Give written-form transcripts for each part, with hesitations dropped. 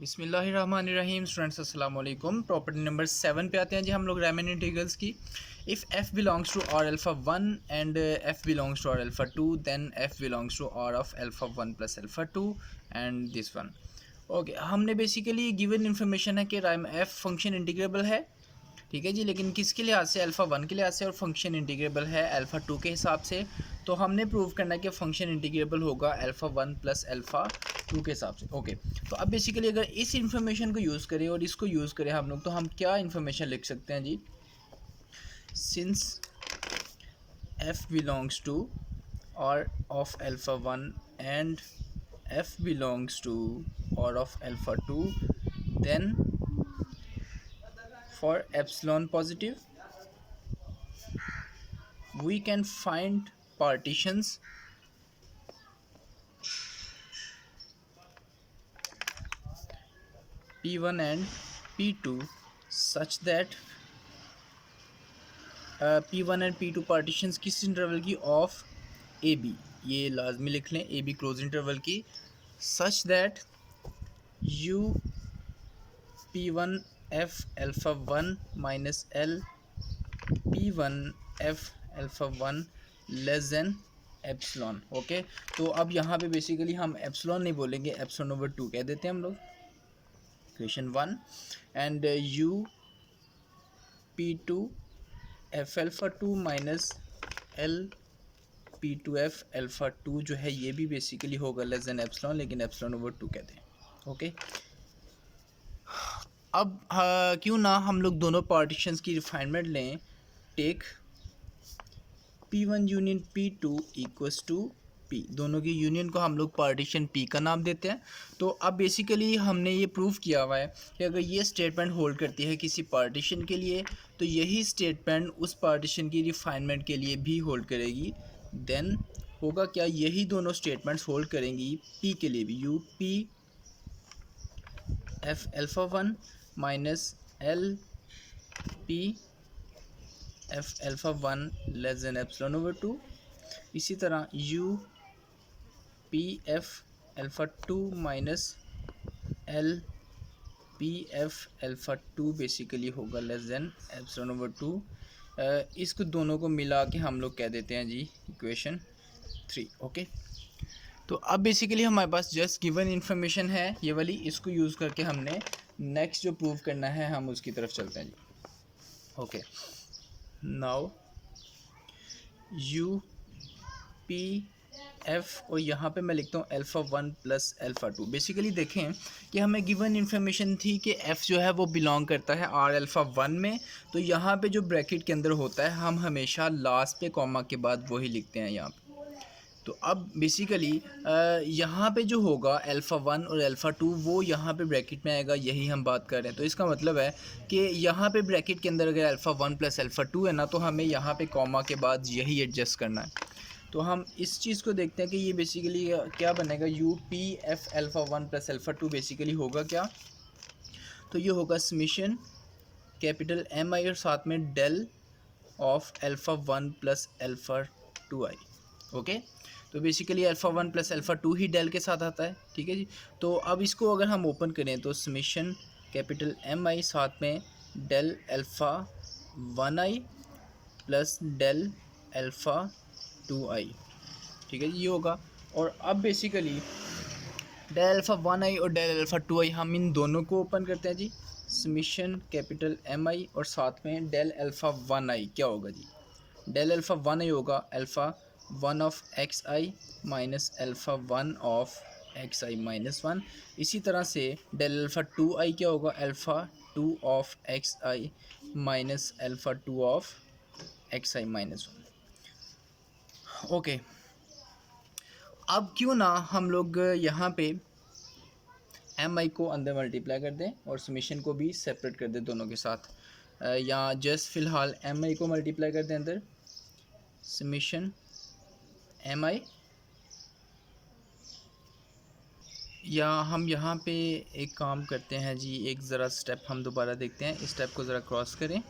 बिस्मिल्लाहिर्रहमानिर्रहीम। स्टूडेंट्स अस्सलाम वालेकुम। प्रॉपर्टी नंबर 7 पे आते हैं जी हम लोग रैमन इंटीग्रल्स की। If f belongs to r alpha 1 and f belongs to r alpha 2 then f belongs to r of alpha 1 plus alpha 2 and this one. Okay, हमने बेसिकली गिवन इन्फॉर्मेशन है कि रैम f फंक्शन इंटीग्रेबल है, ठीक है जी, लेकिन किसके लिहाज से? अल्फ़ा 1 के लिहाज से, और फंक्शन इंटीग्रेबल है अल्फ़ा 2 के हिसाब से। तो हमने प्रूव करना है कि फ़ंक्शन इंटीग्रेबल होगा अल्फ़ा 1 प्लस अल्फ़ा 2 के हिसाब से। ओके, तो अब बेसिकली अगर इस इंफॉर्मेशन को यूज़ करें और इसको यूज़ करें हम लोग, तो हम क्या इन्फॉर्मेशन लिख सकते हैं जी? Since f belongs to r of alpha 1 and f belongs to r of alpha 2 then for epsilon positive we can find partitions p1 and p2 such that p1 and p2 partitions किस interval की? Of A B, ये लाजमी लिख लें, A be close interval की, such that you p1 f alpha 1 minus L p1 f alpha 1 less than epsilon. Okay, तो अब यहाँ पे बेसिकली हम एप्सिलॉन नहीं बोलेंगे, एप्सिलॉन ओवर 2 कह देते हैं हम लोग। Question 1 and you p2 f alpha 2 minus L p2 f alpha 2 जो है ये भी बेसिकली होगा लेस देन एप्सिलॉन, लेकिन एप्सिलॉन ओवर 2 कहते हैं। ओके, अब क्यों ना हम लोग दोनों पार्टीशंस की रिफाइनमेंट लें। Take P1 union P2 equals to P, दोनों की यूनियन को हम लोग पार्टीशन P का नाम देते हैं। तो अब बेसिकली हमने ये प्रूव किया हुआ है कि अगर ये स्टेटमेंट होल्ड करती है किसी पार्टीशन के लिए, तो यही स्टेटमेंट उस पार्टीशन की रिफाइनमेंट के लिए भी होल्ड करेगी। देन होगा क्या? यही दोनों स्टेटमेंट्स होल्ड करेंगी P के लिए भी। You P f alpha 1 minus L P f alpha 1 less than epsilon over 2। इसी तरह you P F alpha 2 minus L P F alpha 2 basically होगा लेस देन एप्सिलॉन ओवर 2। इसको दोनों को मिला के हम लोग कह देते हैं जी इक्वेशन 3। ओके, तो अब बेसिकली हमारे पास जस्ट गिवन इन्फॉर्मेशन है ये वाली, इसको यूज़ करके हमने नेक्स्ट जो प्रूव करना है हम उसकी तरफ चलते हैं जी। Okay, now U P F, और यहाँ पे मैं लिखता हूँ अल्फ़ा 1 प्लस अल्फ़ा 2। बेसिकली देखें कि हमें गिवन इन्फॉर्मेशन थी कि एफ़ जो है वो बिलोंग करता है आर अल्फ़ा 1 में, तो यहाँ पे जो ब्रैकेट के अंदर होता है हम हमेशा लास्ट पे कॉमा के बाद वही लिखते हैं यहाँ पे। तो अब बेसिकली यहाँ पे जो होगा अल्फ़ा 1 और अल्फ़ा 2 वो यहाँ पे ब्रैकेट में आएगा, यही हम बात कर रहे हैं। तो इसका मतलब है कि यहाँ पे ब्रैकेट के अंदर अगर अल्फ़ा 1 प्लस अल्फ़ा 2 है ना, तो हमें यहाँ पे कॉमा के बाद यही एडजस्ट करना है। तो हम इस चीज़ को देखते हैं कि ये बेसिकली क्या बनेगा। You P F alpha 1 plus alpha 2 basically होगा क्या? तो ये होगा समीशन कैपिटल एम आई और साथ में del of alpha 1 plus alpha 2 I. Okay, तो बेसिकली अल्फ़ा 1 प्लस अल्फ़ा 2 ही डेल के साथ आता है, ठीक है जी। तो अब इसको अगर हम ओपन करें तो समीशन कैपिटल एम आई साथ में del alpha 1 I plus del alpha 2 आई, ठीक है जी, ये होगा। और अब बेसिकली डेल अल्फ़ा 1 आई और डेल अल्फ़ा 2 आई हम इन दोनों को ओपन करते हैं जी। समीशन कैपिटल एम आई और साथ में डेल अल्फ़ा 1 आई क्या होगा जी? डेल अल्फ़ा 1 आई होगा alpha 1 of X I minus alpha 1 of X I minus 1। इसी तरह से डेल अल्फ़ा 2 आई क्या होगा? Alpha 2 of X I minus alpha 2 of X I minus 1। Okay, अब क्यों ना हम लोग यहाँ पे एम आई को अंदर मल्टीप्लाई कर दें और समीशन को भी सेपरेट कर दें दोनों के साथ, या जस्ट फ़िलहाल एम आई को मल्टीप्लाई कर दें अंदर समीशन एम आई, या हम यहाँ पे एक काम करते हैं जी, एक ज़रा स्टेप हम दोबारा देखते हैं। इस स्टेप को ज़रा क्रॉस करें।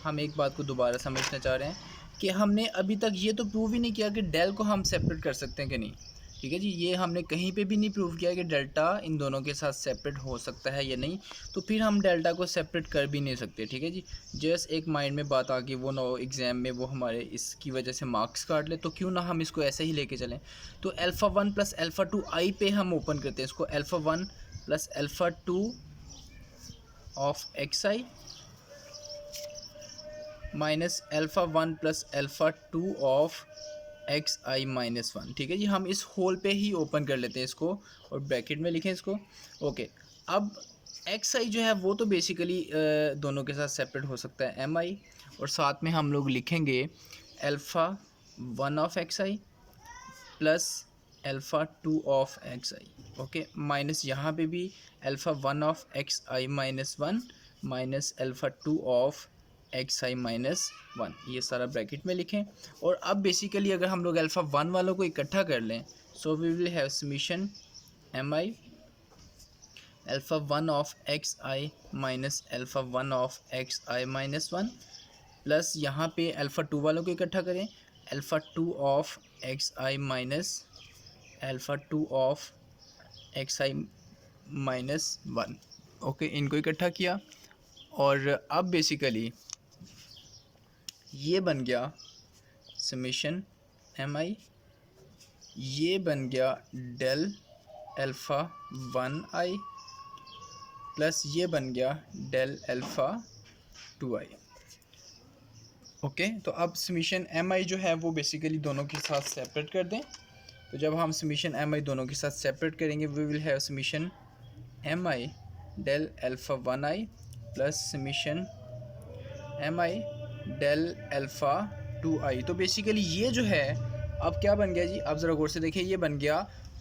हम एक बात को दोबारा समझना चाह रहे हैं कि हमने अभी तक ये तो प्रूव ही नहीं किया कि डेल को हम सेपरेट कर सकते हैं कि नहीं। ठीक है जी, ये हमने कहीं पे भी नहीं प्रूव किया कि डेल्टा इन दोनों के साथ सेपरेट हो सकता है या नहीं, तो फिर हम डेल्टा को सेपरेट कर भी नहीं सकते। ठीक है जी, जस्ट एक माइंड में बात आ गई, वो ना एग्ज़ाम में वो हमारे इसकी वजह से मार्क्स काट ले, तो क्यों ना हम इसको ऐसे ही लेके चलें। तो अल्फ़ा 1 प्लस अल्फ़ा 2 आई पे हम ओपन करते हैं इसको, alpha 1 plus alpha 2 of X I minus alpha 1 plus alpha 2 of X I minus 1। ठीक है जी, हम इस होल पे ही ओपन कर लेते हैं इसको और ब्रैकेट में लिखें इसको। ओके, अब एक्स आई जो है वो तो बेसिकली दोनों के साथ सेपरेट हो सकता है एम आई, और साथ में हम लोग लिखेंगे alpha 1 of X I plus alpha 2 of X I. Okay, minus यहाँ पे भी alpha 1 of X I minus 1 minus alpha 2 of X I minus 1, ये सारा ब्रैकेट में लिखें। और अब बेसिकली अगर हम लोग अल्फ़ा 1 वालों को इकट्ठा कर लें, so we will have summation M I alpha 1 of X I minus alpha 1 of X I minus 1 plus यहाँ पे अल्फ़ा 2 वालों को इकट्ठा करें, alpha 2 of X I minus alpha 2 of X I minus 1। Okay, इनको इकट्ठा किया और अब बेसिकली ये बन गया समेशन एम आई, ये बन गया डेल अल्फ़ा 1 आई प्लस ये बन गया डेल अल्फ़ा 2 आई। ओके, तो अब समीशन एम आई जो है वो बेसिकली दोनों के साथ सेपरेट कर दें। तो जब हम समीशन एम आई दोनों के साथ सेपरेट करेंगे, we will have summation M I del alpha 1 I plus summation M I del alpha 2 I. तो बेसिकली ये जो है अब क्या बन गया जी, अब ज़रा गौर से देखिए, ये बन गया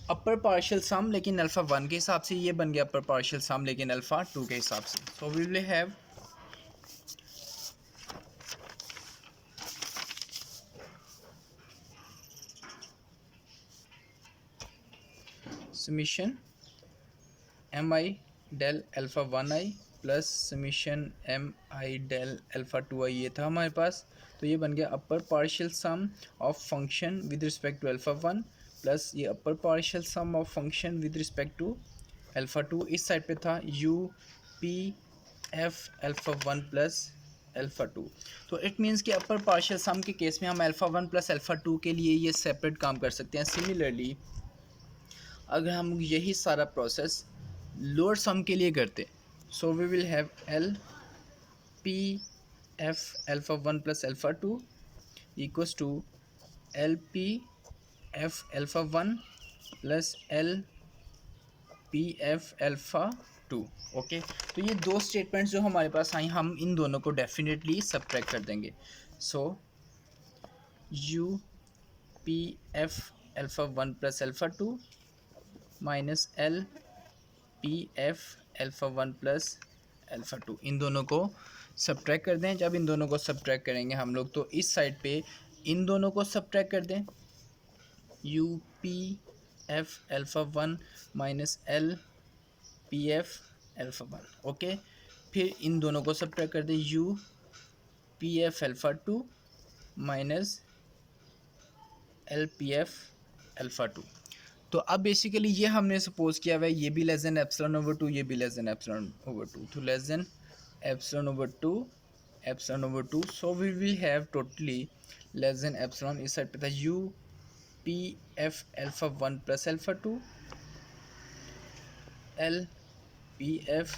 अपर पार्शियल सम लेकिन अल्फ़ा 1 के हिसाब से, ये बन गया अपर पार्शियल सम लेकिन अल्फ़ा 2 के हिसाब से। So we will have summation M I del alpha 1 I plus summation M I del alpha 2 I, ये था हमारे पास। तो ये बन गया upper partial sum of function with respect to alpha 1 plus ये upper partial sum of function with respect to alpha 2। इस साइड पे था U P F alpha 1 plus alpha 2। तो इट मीन्स कि अपर पार्शियल सम के केस में हम अल्फ़ा 1 प्लस अल्फ़ा 2 के लिए ये सेपरेट काम कर सकते हैं। सिमिलरली अगर हम यही सारा प्रोसेस लोअर सम के लिए करते, so we will have L P F alpha 1 plus alpha 2 equals to L P F alpha 1 plus L P F alpha 2। Okay, तो ये दो स्टेटमेंट्स जो हमारे पास आई, हम इन दोनों को डेफिनेटली सब्ट्रैक्ट कर देंगे। So you P F alpha 1 plus alpha 2 minus L P F alpha 1 plus alpha 2, इन दोनों को सब्ट्रैक्ट कर दें। जब इन दोनों को सब्ट्रैक्ट करेंगे हम लोग, तो इस साइड पे इन दोनों को सब्ट्रैक्ट कर दें, you P F alpha 1 minus L P F alpha 1। Okay, फिर इन दोनों को सब्ट्रैक्ट कर दें, you P F alpha 2 minus L P F alpha 2। तो अब बेसिकली ये हमने सपोज किया हुआ है, ये भी लेस देन एप्सिलॉन ओवर 2, ये भी लेस देन एप्सिलॉन ओवर 2, तो less than epsilon over 2 epsilon over 2। So we will have totally less than epsilon, इस साइड पे था U P F alpha 1 plus alpha 2 L P F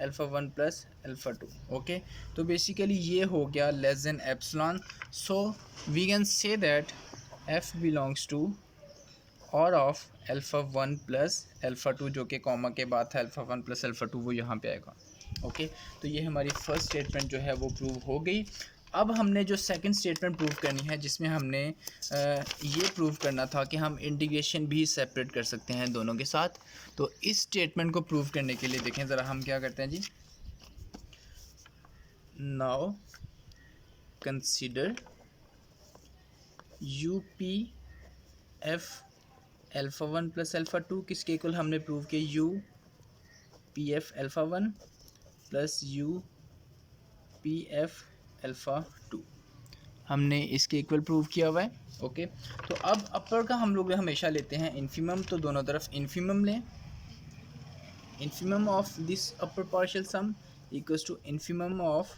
alpha 1 plus alpha 2। Okay, तो basically ये हो गया less than epsilon. So we can say that F belongs to R of alpha 1 plus alpha 2, जो कि comma के बाद था alpha 1 plus alpha 2, वो यहाँ पे आएगा। ओके, तो ये हमारी फर्स्ट स्टेटमेंट जो है वो प्रूव हो गई। अब हमने जो सेकंड स्टेटमेंट प्रूव करनी है, जिसमें हमने ये प्रूव करना था कि हम इंटीग्रेशन भी सेपरेट कर सकते हैं दोनों के साथ। तो इस स्टेटमेंट को प्रूव करने के लिए देखें ज़रा हम क्या करते हैं जी। Now consider U P F alpha 1 plus alpha 2 किसके इक्वल हमने प्रूव किया, U P F alpha 1 plus U P F alpha 2। हमने इसके इक्वल प्रूव किया हुआ है। ओके, तो अब अपर का हम लोग हमेशा लेते हैं इन्फीमम, तो दोनों तरफ इन्फीमम लें। Infimum of this upper partial sum equals to infimum of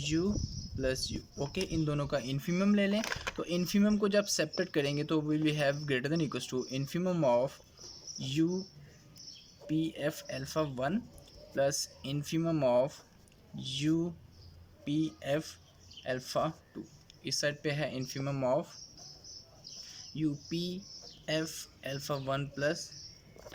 u plus U. Okay, इन दोनों का इन्फीमम ले लें। तो इन्फीमम को जब सेपरेट करेंगे तो we will have greater than equals to infimum of u P F alpha 1 plus infimum of u P F alpha 2। इस साइड पे है infimum of u P F alpha 1 plus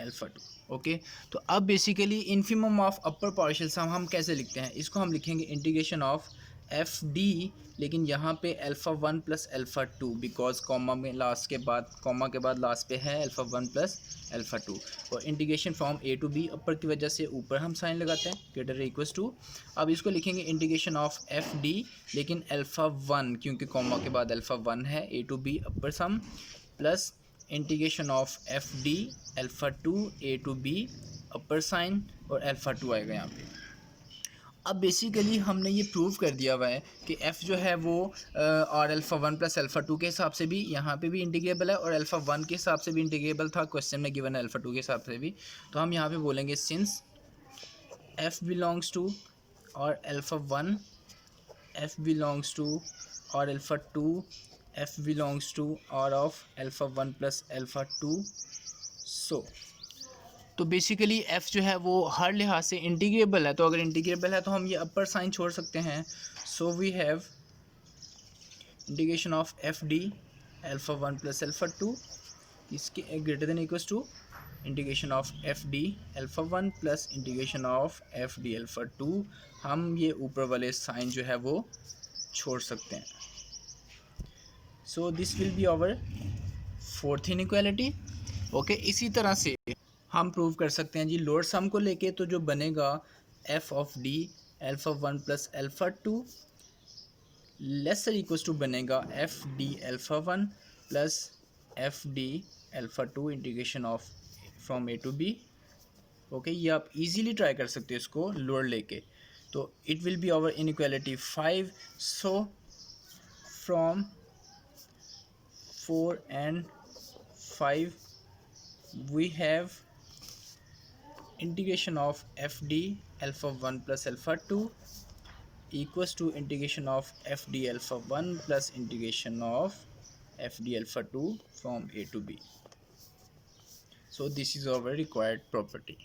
alpha 2। Okay, तो अब basically infimum of upper partial sum हम कैसे लिखते हैं, इसको हम लिखेंगे इंटीग्रेशन ऑफ एफ डी, लेकिन यहाँ पे alpha 1 plus alpha 2, because comma में लास्ट के बाद, कॉमा के बाद लास्ट पे है अल्फ़ा 1 प्लस अल्फ़ा 2, और integration from A to B, upper की वजह से ऊपर हम साइन लगाते हैं ग्रेटर इक्वल्स टू। अब इसको लिखेंगे इंटीग्रेशन ऑफ एफ डी, लेकिन अल्फ़ा 1 क्योंकि कॉमा के बाद अल्फ़ा 1 है, A to B upper sum, plus integration of F D alpha 2 A to B upper sign, और अल्फ़ा 2 आएगा यहाँ पे। अब बेसिकली हमने ये प्रूव कर दिया हुआ है कि f जो है वो और अल्फ़ा 1 प्लस अल्फ़ा 2 के हिसाब से भी यहाँ पे भी इंटीग्रेबल है, और अल्फ़ा 1 के हिसाब से भी इंटीग्रेबल था, क्वेश्चन में गिवन है अल्फ़ा 2 के हिसाब से भी। तो हम यहाँ पे बोलेंगे सिंस f बिलोंग्स टू और अल्फ़ा 1, f बिलोंग्स टू और alpha 2, f belongs to R of alpha 1 plus alpha 2, सो तो बेसिकली f जो है वो हर लिहाज से इंटीग्रेबल है। तो अगर इंटीग्रेबल है तो हम ये अपर साइन छोड़ सकते हैं। So we have integration of F D alpha 1 plus alpha 2 इसके greater than equals to integration of F D alpha 1 plus integration of F D alpha 2। हम ये ऊपर वाले साइन जो है वो छोड़ सकते हैं। So this will be our fourth inequality. Okay, इसी तरह से हम प्रूव कर सकते हैं जी लोअर सम को लेके, तो जो बनेगा F of D alpha 1 plus alpha 2 lesser equals to बनेगा F D alpha 1 plus F D alpha 2 integration of from A to B. Okay, ये आप इजीली ट्राई कर सकते हो इसको लोअर लेके। तो it will be our inequality 5। So from 4 and 5 we have integration of f d alpha 1 plus alpha 2 equals to integration of f d alpha 1 plus integration of f d alpha 2 from a to b. So this is our required property.